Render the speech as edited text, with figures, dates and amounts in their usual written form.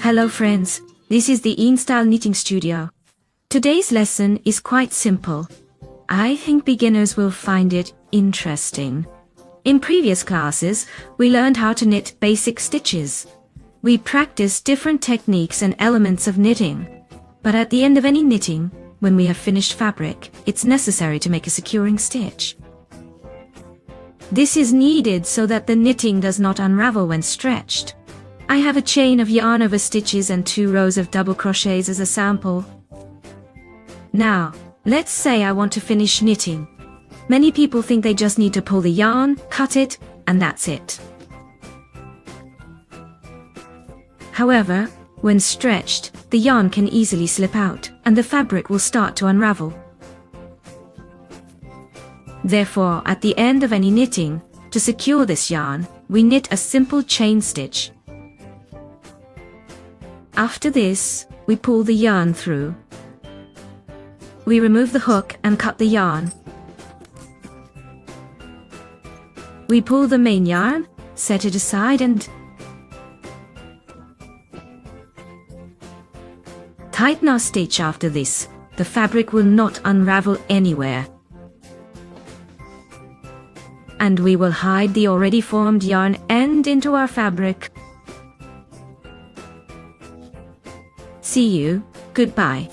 Hello friends, this is the InStyle Knitting Studio. Today's lesson is quite simple. I think beginners will find it interesting. In previous classes, we learned how to knit basic stitches. We practiced different techniques and elements of knitting. But at the end of any knitting, when we have finished fabric, it's necessary to make a securing stitch. This is needed so that the knitting does not unravel when stretched. I have a chain of yarn over stitches and 2 rows of double crochets as a sample. Now, let's say I want to finish knitting. Many people think they just need to pull the yarn, cut it, and that's it. However, when stretched, the yarn can easily slip out, and the fabric will start to unravel. Therefore, at the end of any knitting, to secure this yarn, we knit a simple chain stitch. After this, we pull the yarn through. We remove the hook and cut the yarn. We pull the main yarn, set it aside and tighten our stitch. After this, the fabric will not unravel anywhere. And we will hide the already formed yarn end into our fabric. See you, goodbye.